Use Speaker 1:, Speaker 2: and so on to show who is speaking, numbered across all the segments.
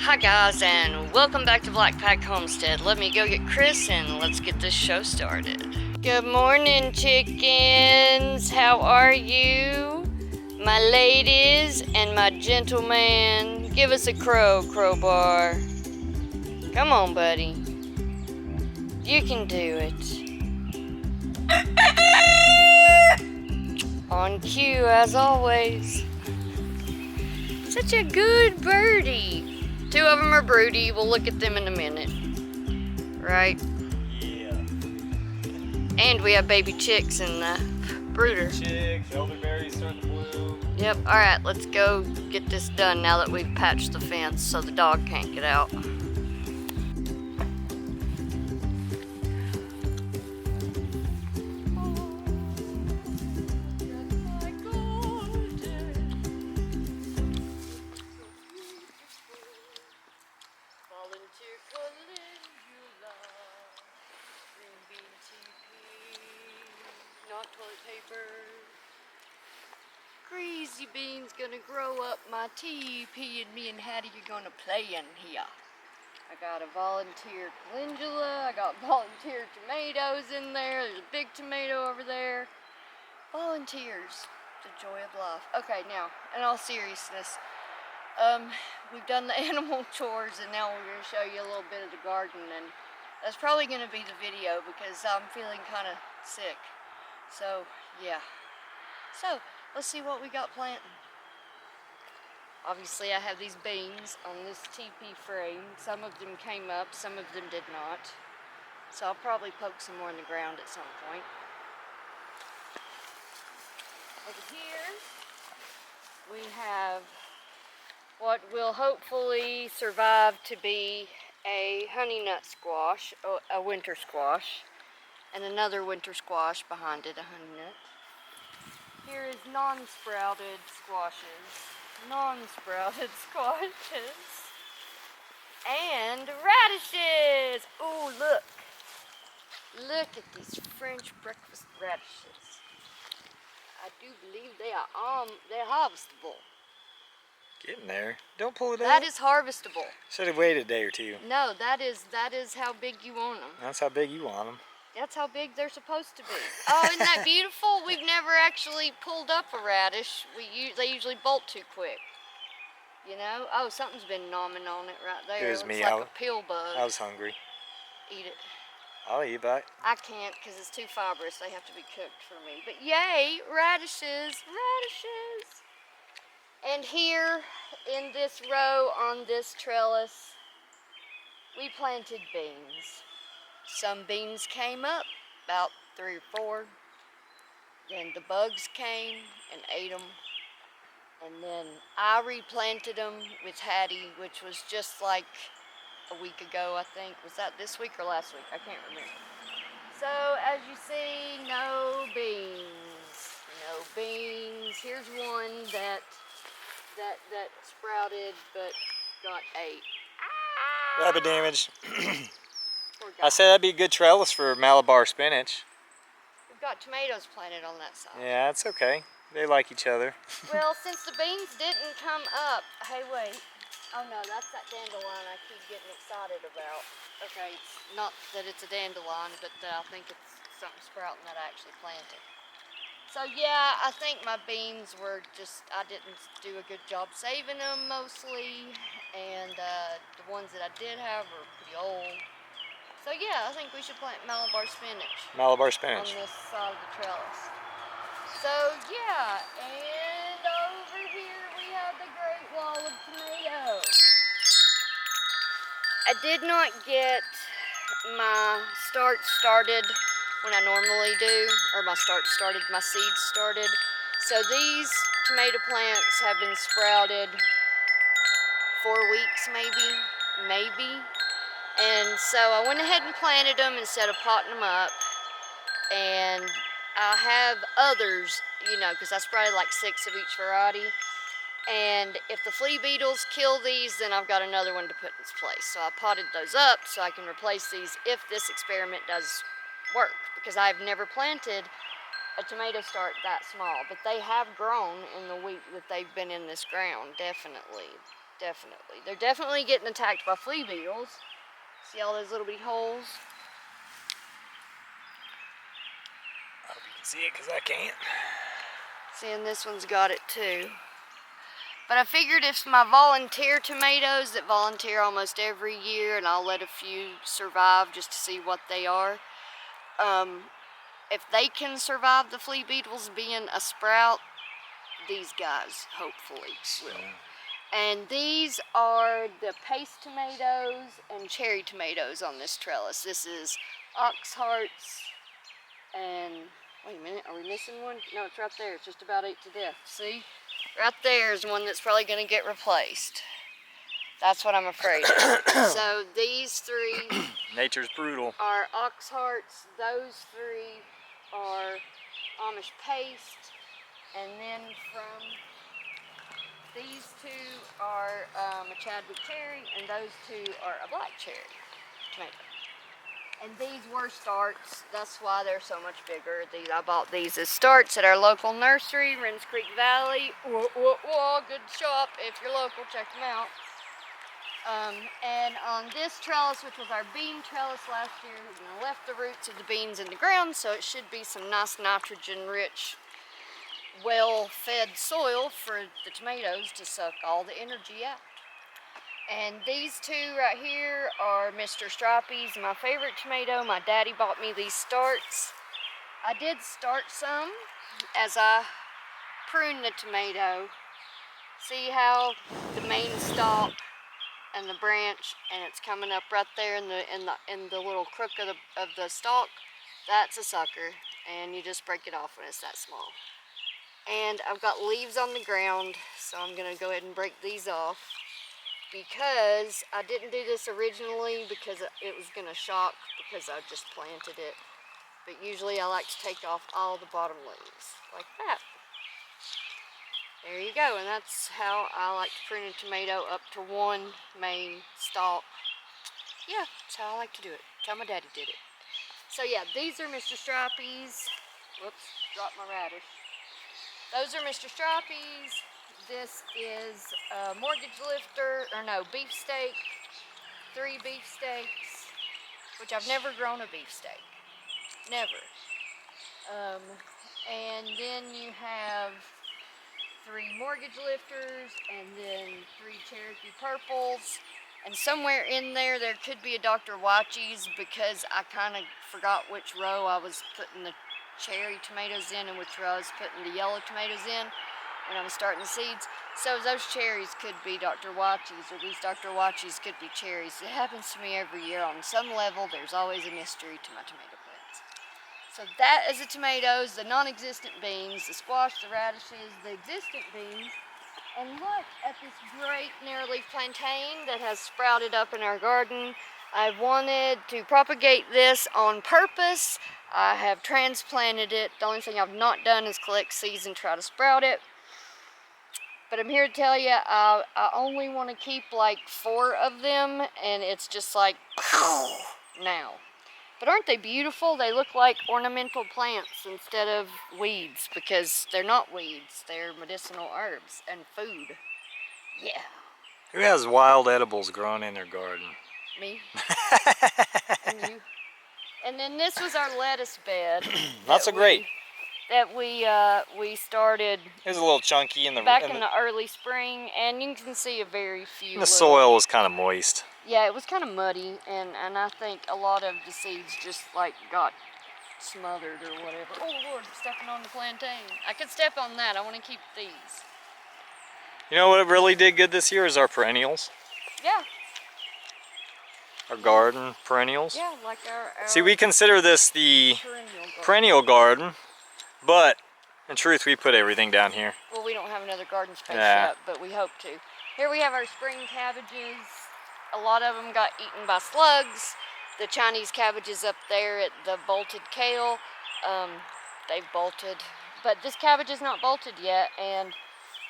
Speaker 1: Hi guys, and welcome back to Blackpack Homestead. Let me go get Chris and let's get this show started. Good morning, chickens. How are you? My ladies and my gentleman. Give us a crowbar. Come on, buddy. You can do it. On cue, as always. Such a good birdie. Two of them are broody. We'll look at them in a minute. Right?
Speaker 2: Yeah.
Speaker 1: And we have baby chicks in the brooder.
Speaker 2: Chicks, elderberries starting to bloom.
Speaker 1: Yep. Alright, let's go get this done now that we've patched the fence so the dog can't get out. Not toilet paper. Greasy Bean's gonna grow up my TP, and me and Hattie are gonna play in here. I got a volunteer calendula, I got volunteer tomatoes in there, there's a big tomato over there. Volunteers, the joy of life. Okay, now, in all seriousness, we've done the animal chores and now we're gonna show you a little bit of the garden, and that's probably gonna be the video because I'm feeling kind of sick. So, yeah. So, let's see what we got planting. Obviously, I have these beans on this TP frame. Some of them came up, some of them did not. So, I'll probably poke some more in the ground at some point. Over here, we have what will hopefully survive to be a honey nut squash, a winter squash. And another winter squash behind it, a honey nut. Here is non-sprouted squashes. Non-sprouted squashes. And radishes! Ooh, look. Look at these French breakfast radishes. I do believe they're harvestable.
Speaker 2: Getting there. Don't pull it out.
Speaker 1: That is harvestable.
Speaker 2: Should have waited a day or two.
Speaker 1: No, that is how big you want them.
Speaker 2: That's how big you want them.
Speaker 1: That's how big they're supposed to be. Oh, isn't that beautiful? We've never actually pulled up a radish. They usually bolt too quick. You know? Oh, something's been gnawing on it right there.
Speaker 2: It was me.
Speaker 1: Like a pill bug.
Speaker 2: I was hungry.
Speaker 1: Eat it.
Speaker 2: I'll eat back.
Speaker 1: I can't because it's too fibrous. They have to be cooked for me. But yay, radishes, radishes. And here in this row on this trellis, we planted beans. Some beans came up, about 3 or 4. Then the bugs came and ate them. And then I replanted them with Hattie, which was just like a week ago, I think. Was that this week or last week? I can't remember. So as you see, no beans. No beans. Here's one that sprouted but got ate.
Speaker 2: Rabbit damage. I said that'd be a good trellis for Malabar spinach.
Speaker 1: We've got tomatoes planted on that side.
Speaker 2: Yeah, it's okay. They like each other.
Speaker 1: Well, since the beans didn't come up, hey, wait. Oh no, that's that dandelion I keep getting excited about. Okay, it's not that it's a dandelion, but I think it's something sprouting that I actually planted. So yeah, I think my beans were just, I didn't do a good job saving them mostly, and the ones that I did have were pretty old. So yeah, I think we should plant Malabar spinach.
Speaker 2: Malabar spinach.
Speaker 1: On this side of the trellis. So yeah, and over here we have the Great Wall of Tomatoes. I did not get my start started when I normally do, or my seeds started. So these tomato plants have been sprouted 4 weeks maybe. And so I went ahead and planted them instead of potting them up. And I have others, you know, because I sprouted like 6 of each variety. And if the flea beetles kill these, then I've got another one to put in its place. So I potted those up so I can replace these if this experiment does work. Because I've never planted a tomato start that small. But they have grown in the week that they've been in this ground, definitely. Definitely. They're definitely getting attacked by flea beetles. See all those little bitty holes?
Speaker 2: I hope you can see it because I can't.
Speaker 1: See, and this one's got it too. But I figured if my volunteer tomatoes that volunteer almost every year, and I'll let a few survive just to see what they are, if they can survive the flea beetles being a sprout, these guys hopefully will. And these are the paste tomatoes and cherry tomatoes on this trellis. This is ox hearts and, wait a minute, are we missing one? No, it's right there. It's just about ate to death. See? Right there is one that's probably going to get replaced. That's what I'm afraid of. So these three
Speaker 2: Nature's brutal.
Speaker 1: are ox hearts. Those three are Amish paste. And then from these two are a Chadwick cherry, and those two are a black cherry tomato. And these were starts. That's why they're so much bigger. I bought these as starts at our local nursery, Renz Creek Valley. Whoa, good shop. If you're local, check them out. And on this trellis, which was our bean trellis last year, we left the roots of the beans in the ground, so it should be some nice nitrogen-rich, well-fed soil for the tomatoes to suck all the energy out. And these two right here are Mr. Stripey's, my favorite tomato. My daddy bought me these starts. I did start some as I prune the tomato. See how the main stalk and the branch, and it's coming up right there in the little crook of the stalk. That's a sucker, and you just break it off when it's that small. And I've got leaves on the ground, so I'm gonna go ahead and break these off, because I didn't do this originally because it was gonna shock because I just planted it. But usually I like to take off all the bottom leaves, like that. There you go, and that's how I like to prune a tomato, up to one main stalk. Yeah, that's how I like to do it. That's how my daddy did it. So yeah, these are Mr. Stripey's. Whoops, dropped my radish. Those are Mr. Stripey's. This is a mortgage lifter, or no, beefsteak. 3 beefsteaks, which I've never grown a beefsteak. Never. And then you have 3 mortgage lifters, and then 3 Cherokee purples. And somewhere in there could be a Dr. Watchie's, because I kind of forgot which row I was putting the cherry tomatoes in and which row I was putting the yellow tomatoes in when I was starting the seeds. So those cherries could be Dr. Watchie's, or these Dr. Watchie's could be cherries. It happens to me every year. On some level, there's always a mystery to my tomato plants. So that is the tomatoes, the non-existent beans, the squash, the radishes, the existent beans. And look at this great narrowleaf plantain that has sprouted up in our garden. I wanted to propagate this on purpose. I have transplanted it. The only thing I've not done is collect seeds and try to sprout it. But I'm here to tell you, I only want to keep like 4 of them, and it's just like, now. But aren't they beautiful? They look like ornamental plants instead of weeds, because they're not weeds. They're medicinal herbs and food. Yeah.
Speaker 2: Who has wild edibles growing in their garden?
Speaker 1: Me. And you. And then this was our lettuce bed.
Speaker 2: Not so great.
Speaker 1: That we started.
Speaker 2: It was a little chunky in the
Speaker 1: early spring, and you can see a very few.
Speaker 2: The soil was kind of moist.
Speaker 1: Yeah, it was kind of muddy, and I think a lot of the seeds just like got smothered or whatever. Oh Lord, I'm stepping on the plantain. I could step on that. I want to keep these.
Speaker 2: You know what really did good this year is our perennials.
Speaker 1: Yeah.
Speaker 2: Our garden perennials.
Speaker 1: Yeah, like our
Speaker 2: See, we consider this the perennial garden, but in truth, we put everything down here.
Speaker 1: Well, we don't have another garden space yet, but we hope to. Here we have our spring cabbages. A lot of them got eaten by slugs. The Chinese cabbages up there at the bolted kale, they've bolted. But this cabbage is not bolted yet, and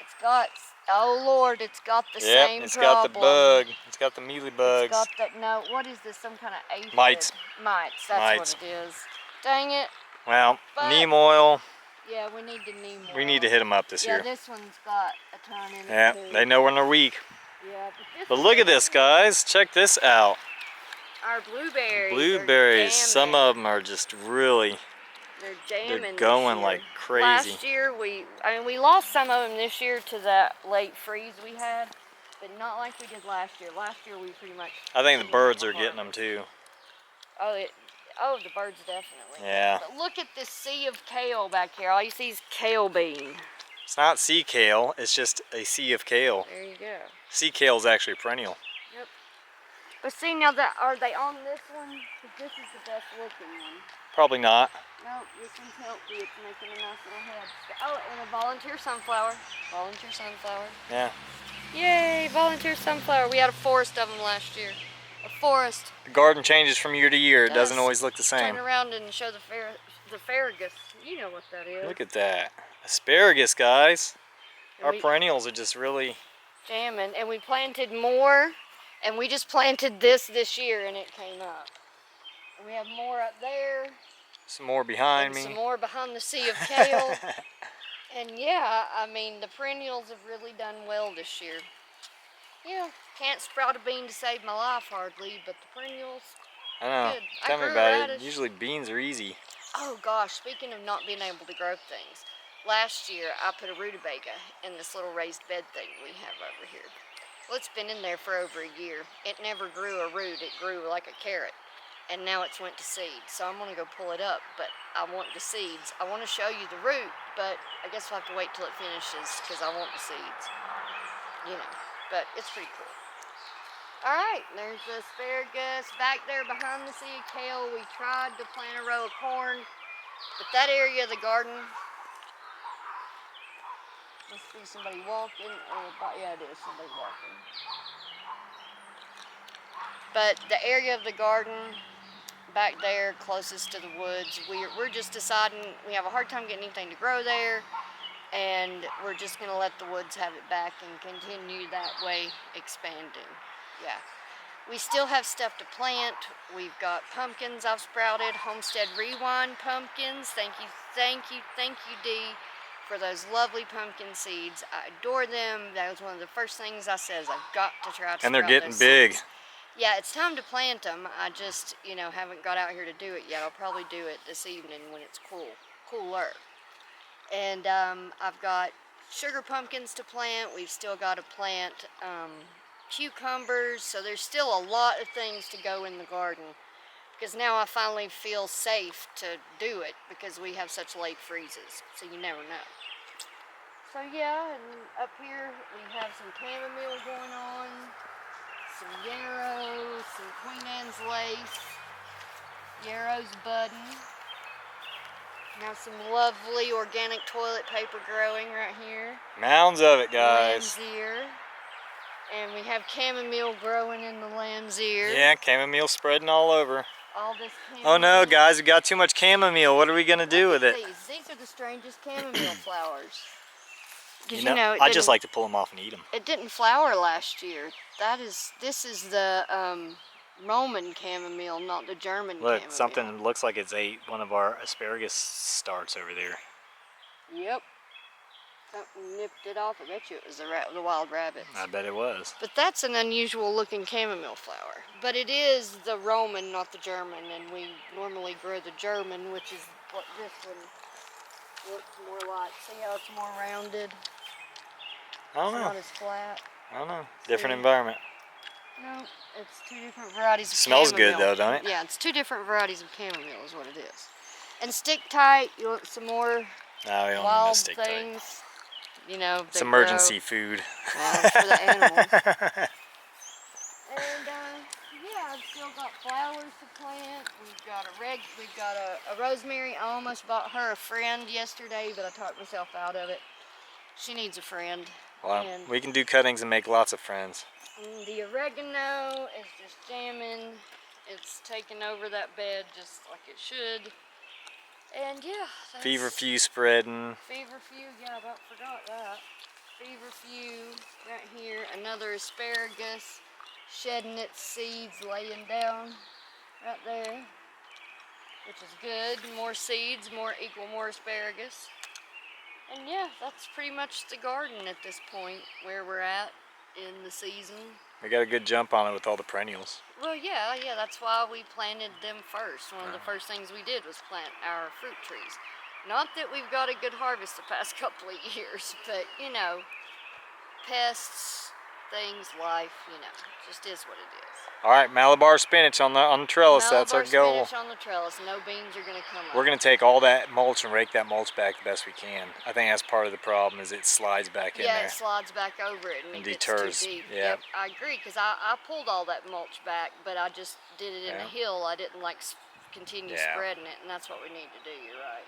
Speaker 1: it's got, oh Lord, it's got the same problem.
Speaker 2: It's got the bug. It's got the mealy bugs.
Speaker 1: It's got the, no, what is this, some kind of aphid?
Speaker 2: Mites.
Speaker 1: Mites, that's what it is. Dang it.
Speaker 2: Well, neem oil.
Speaker 1: Yeah, we need the neem oil.
Speaker 2: We need to hit them up this year.
Speaker 1: Yeah, this one's got a ton in it
Speaker 2: Yeah,
Speaker 1: too.
Speaker 2: they know when they're weak.
Speaker 1: Yeah,
Speaker 2: But look at this, guys. Check this out.
Speaker 1: Our blueberries.
Speaker 2: Blueberries. Some of them are just really.
Speaker 1: They're jamming.
Speaker 2: They're going
Speaker 1: this year.
Speaker 2: like crazy.
Speaker 1: Last year we lost some of them this year to that late freeze we had, but not like we did last year. Last year we pretty much.
Speaker 2: I think the birds are getting them too.
Speaker 1: Oh, the birds definitely.
Speaker 2: Yeah.
Speaker 1: But look at this sea of kale back here. All you see is kale bean.
Speaker 2: It's not sea kale. It's just a sea of kale.
Speaker 1: There you go.
Speaker 2: Sea kale is actually perennial.
Speaker 1: Yep. But see now that are they on this one? Because this is the best looking one.
Speaker 2: Probably not.
Speaker 1: Nope, this one's healthy. It's making a nice little head. Oh, and a volunteer sunflower. Volunteer sunflower.
Speaker 2: Yeah.
Speaker 1: Yay, volunteer sunflower. We had a forest of them last year. A forest.
Speaker 2: The garden changes from year to year. It doesn't always look the same.
Speaker 1: Turn around and show the asparagus. You know what that is.
Speaker 2: Look at that. Asparagus, guys.
Speaker 1: And
Speaker 2: Our perennials are just really
Speaker 1: jamming. And we planted more. And we just planted this year and it came up. And we have more up there.
Speaker 2: Some more behind me.
Speaker 1: Some more behind the sea of kale. And yeah, I mean, the perennials have really done well this year. Yeah, can't sprout a bean to save my life hardly, but the perennials,
Speaker 2: I know.
Speaker 1: good.
Speaker 2: Tell me
Speaker 1: grew
Speaker 2: about
Speaker 1: radish.
Speaker 2: it. Usually beans are easy.
Speaker 1: Oh gosh, speaking of not being able to grow things, last year I put a rutabaga in this little raised bed thing we have over here. Well, it's been in there for over a year. It never grew a root. It grew like a carrot. And now it's went to seed. So I'm going to go pull it up, but I want the seeds. I want to show you the root, but I guess we'll have to wait till it finishes because I want the seeds. You know, but it's pretty cool. All right, there's the asparagus. Back there behind the sea of kale, we tried to plant a row of corn, but that area of the garden, must be somebody walking. Yeah, it is somebody walking. But the area of the garden back there closest to the woods, we're just deciding we have a hard time getting anything to grow there, and we're just going to let the woods have it back and continue that way expanding. Yeah. We still have stuff to plant. We've got pumpkins I've sprouted, Homestead Rewind pumpkins. Thank you, Dee, for those lovely pumpkin seeds. I adore them. That was one of the first things I said is I've got to try to
Speaker 2: And they're
Speaker 1: sprout
Speaker 2: getting
Speaker 1: those
Speaker 2: big.
Speaker 1: seeds. Yeah, it's time to plant them. I just, haven't got out here to do it yet. I'll probably do it this evening when it's cooler. And I've got sugar pumpkins to plant. We've still got to plant cucumbers. So there's still a lot of things to go in the garden. Because now I finally feel safe to do it because we have such late freezes. So you never know. So yeah, and up here we have some chamomile going on. Some yarrow, some Queen Anne's lace, yarrow's budding. Now some lovely organic toilet paper growing right here.
Speaker 2: Mounds of it, guys.
Speaker 1: Lamb's ear. And we have chamomile growing in the lamb's ear.
Speaker 2: Yeah, chamomile spreading all over.
Speaker 1: All this chamomile.
Speaker 2: Oh no, guys, we got too much chamomile. What are we gonna do with it?
Speaker 1: These are the strangest chamomile flowers.
Speaker 2: You know, I just like to pull them off and eat them.
Speaker 1: It didn't flower last year. This is the Roman chamomile, not the German chamomile.
Speaker 2: Look, something looks like it's ate one of our asparagus starts over there.
Speaker 1: Yep. Something nipped it off. I bet you it was the wild rabbits.
Speaker 2: I bet it was.
Speaker 1: But that's an unusual looking chamomile flower. But it is the Roman, not the German, and we normally grow the German, which is what this one looks more like. See how it's more rounded?
Speaker 2: I don't know.
Speaker 1: It's not as flat.
Speaker 2: I don't know. Different environment.
Speaker 1: No, it's two different varieties of
Speaker 2: Smells
Speaker 1: chamomile.
Speaker 2: good though, don't it?
Speaker 1: Yeah, it's two different varieties of chamomile is what it is. And stick tight, you want some more
Speaker 2: No, we don't
Speaker 1: wild
Speaker 2: need to stick
Speaker 1: things.
Speaker 2: tight.
Speaker 1: You know,
Speaker 2: It's emergency food.
Speaker 1: for the animals. And yeah, I've still got flowers to plant. We've got a rosemary. I almost bought her a friend yesterday, but I talked myself out of it. She needs a friend.
Speaker 2: Well,
Speaker 1: And
Speaker 2: we can do cuttings and make lots of friends.
Speaker 1: the oregano is just jamming. It's taking over that bed just like it should. And yeah, that's
Speaker 2: Feverfew spreading.
Speaker 1: Feverfew, yeah, I about forgot that. Feverfew right here. Another asparagus shedding its seeds, laying down right there, which is good. More seeds, more asparagus. And yeah, that's pretty much the garden at this point where we're at. in the season.
Speaker 2: We got a good jump on it with all the perennials.
Speaker 1: Well, yeah, that's why we planted them first. One of the first things we did was plant our fruit trees. Not that we've got a good harvest the past couple of years, but, you know, pests, things, life, you know, just is what it is.
Speaker 2: All right, Malabar spinach on the trellis. That's our goal.
Speaker 1: Malabar spinach on the trellis. No beans are going to come up.
Speaker 2: We're going to take all that mulch and rake that mulch back the best we can. I think that's part of the problem is it slides back in there.
Speaker 1: Yeah, it slides back over it and it
Speaker 2: deters.
Speaker 1: gets too deep.
Speaker 2: Yeah.
Speaker 1: Yep, I agree, because I pulled all that mulch back, but I just did it in a hill. I didn't like continue spreading it, and that's what we need to do. You're right.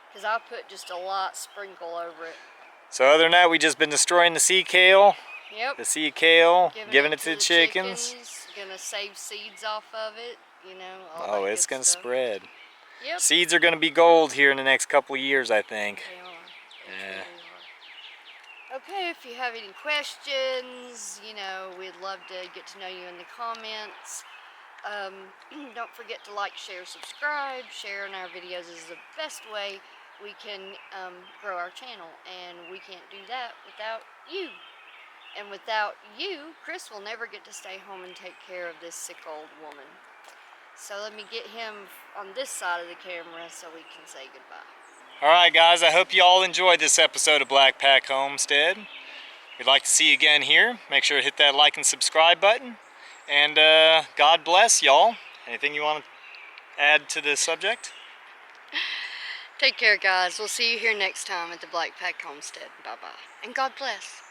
Speaker 1: Because I put just a lot sprinkle over it.
Speaker 2: So other than that, we just been destroying the sea kale.
Speaker 1: Yep.
Speaker 2: The seed kale, giving it to the chickens.
Speaker 1: Gonna save seeds off of it, you know.
Speaker 2: Oh, it's gonna spread.
Speaker 1: Yep.
Speaker 2: Seeds are gonna be gold here in the next couple of years, I think.
Speaker 1: They are. They really are. Okay, if you have any questions, you know, we'd love to get to know you in the comments. Don't forget to like, share, subscribe. Sharing our videos is the best way we can grow our channel, and we can't do that without you. And without you, Chris will never get to stay home and take care of this sick old woman. So let me get him on this side of the camera so we can say goodbye.
Speaker 2: Alright guys, I hope you all enjoyed this episode of Black Pack Homestead. We'd like to see you again here. Make sure to hit that like and subscribe button. And God bless y'all. Anything you want to add to the subject?
Speaker 1: Take care, guys. We'll see you here next time at the Black Pack Homestead. Bye-bye. And God bless.